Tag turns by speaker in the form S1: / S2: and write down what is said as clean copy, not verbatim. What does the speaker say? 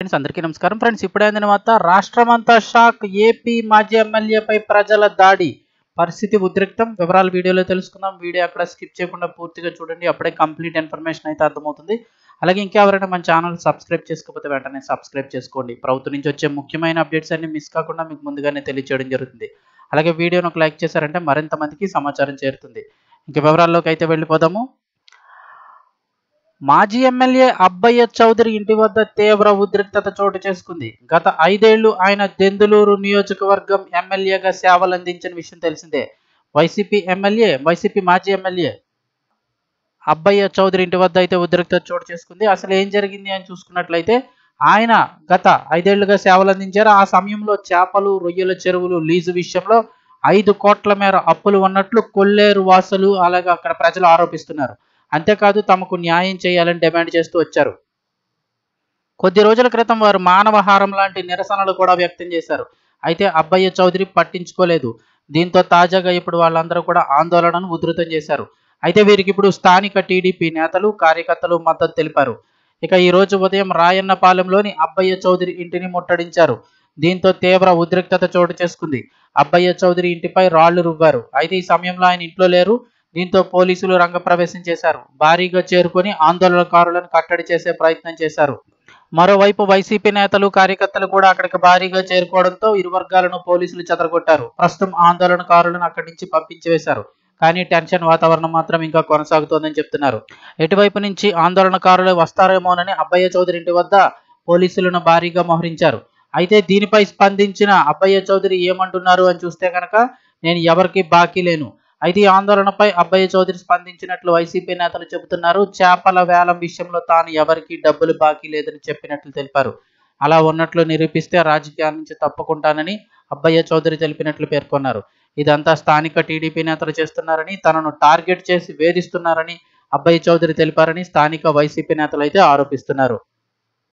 S1: Friends అందరికీ నమస్కారం. Friends ఇప్పుడే అందిన వార్త, రాష్ట్రమంతా షాక్, ఏపీ మాజీ ఎమ్మెల్యేపై ప్రజల దాడి, పరిస్థితి ఉద్రిక్తం. వివరాలు వీడియోలో తెలుసుకుందాం. వీడియో అక్కడ స్కిప్ చేయకుండా పూర్తిగా చూడండి, అప్పుడే కంప్లీట్ ఇన్ఫర్మేషన్ అయితే అర్థమవుతుంది. అలాగే ఇంకెవరైనా మన ఛానల్ సబ్స్క్రైబ్ చేసుకోకపోతే వెంటనే సబ్స్క్రైబ్ చేసుకోండి. ప్రభుత్వం నుంచి వచ్చే ముఖ్యమైన అప్డేట్స్ అన్ని మిస్ కాకుండా మీకు ముందుగానే తెలియజేయడం జరుగుతుంది. అలాగే వీడియోను ఒక లైక్ చేశారంటే మరింత మందికి సమాచారం చేరుతుంది. ఇంక వివరాల్లోకి అయితే వెళ్ళిపోదాము. మాజీ ఎమ్మెల్యే అబ్బయ్య చౌదరి ఇంటి వద్ద తీవ్ర ఉద్రిక్తత చోటు చేసుకుంది. గత 5 ఏళ్లు ఆయన దెందులూరు నియోజకవర్గం ఎమ్మెల్యేగా సేవలందించిన విషయం తెలిసిందే. వైసీపీ మాజీ ఎమ్మెల్యే అబ్బయ్య చౌదరి ఇంటి వద్ద అయితే ఉద్రిక్తత చోటు చేసుకుంది. అసలు ఏం జరిగింది అని చూసుకున్నట్లయితే, ఆయన గత 5 ఏళ్లుగా సేవలు అందించారు. ఆ సమయంలో చేపలు, రొయ్యల చెరువులు లీజు విషయంలో 5 కోట్ల మేర అప్పులు ఉన్నట్లు కొల్లేరు వాసులు అలాగే అక్కడ ప్రజలు ఆరోపిస్తున్నారు. అంతేకాదు తమకు న్యాయం చేయాలని డిమాండ్ చేస్తూ వచ్చారు. కొద్ది రోజుల క్రితం వారు మానవహారం లాంటి నిరసనలు కూడా వ్యక్తం చేశారు. అయితే అబ్బయ్య చౌదరి పట్టించుకోలేదు. దీంతో తాజాగా ఇప్పుడు వాళ్ళందరూ కూడా ఆందోళనను ఉధృతం చేశారు. అయితే వీరికి ఇప్పుడు స్థానిక టీడీపీ నేతలు, కార్యకర్తలు మద్దతు తెలిపారు. ఇక ఈ రోజు ఉదయం రాయన్నపాలెంలోని అబ్బయ్య చౌదరి ఇంటిని ముట్టడించారు. దీంతో తీవ్ర ఉద్రిక్తత చోటు చేసుకుంది. అబ్బయ్య చౌదరి ఇంటిపై రాళ్లు రువ్వారు. అయితే ఈ సమయంలో ఆయన ఇంట్లో లేరు. దీంతో పోలీసులు రంగప్రవేశం చేశారు. భారీగా చేరుకొని ఆందోళనకారులను కట్టడి చేసే ప్రయత్నం చేశారు. మరోవైపు వైసీపీ నేతలు, కార్యకర్తలు కూడా అక్కడికి భారీగా చేరుకోవడంతో ఇరు వర్గాలను పోలీసులు చెదరగొట్టారు. ప్రస్తుతం ఆందోళనకారులను అక్కడి నుంచి పంపించి వేశారు. కానీ టెన్షన్ వాతావరణం మాత్రం ఇంకా కొనసాగుతోందని చెప్తున్నారు. ఎటువైపు నుంచి ఆందోళనకారులు వస్తారేమోనని అబ్బయ్య చౌదరి ఇంటి వద్ద పోలీసులను భారీగా మోహరించారు. అయితే దీనిపై స్పందించిన అబ్బయ్య చౌదరి ఏమంటున్నారు అని చూస్తే కనుక, నేను ఎవరికి బాకీ లేను. అయితే ఈ ఆందోళనపై అబ్బయ్య చౌదరి స్పందించినట్లు వైసీపీ నేతలు చెబుతున్నారు. చేపల వేలం విషయంలో తాను ఎవరికి డబ్బులు బాకీ లేదని చెప్పినట్లు తెలిపారు. అలా ఉన్నట్లు నిరూపిస్తే రాజకీయాల నుంచి తప్పుకుంటానని అబ్బయ్య చౌదరి తెలిపినట్లు పేర్కొన్నారు. ఇదంతా స్థానిక టీడీపీ నేతలు చేస్తున్నారని, తనను టార్గెట్ చేసి వేధిస్తున్నారని అబ్బయ్య చౌదరి తెలిపారని స్థానిక వైసీపీ నేతలు అయితే ఆరోపిస్తున్నారు.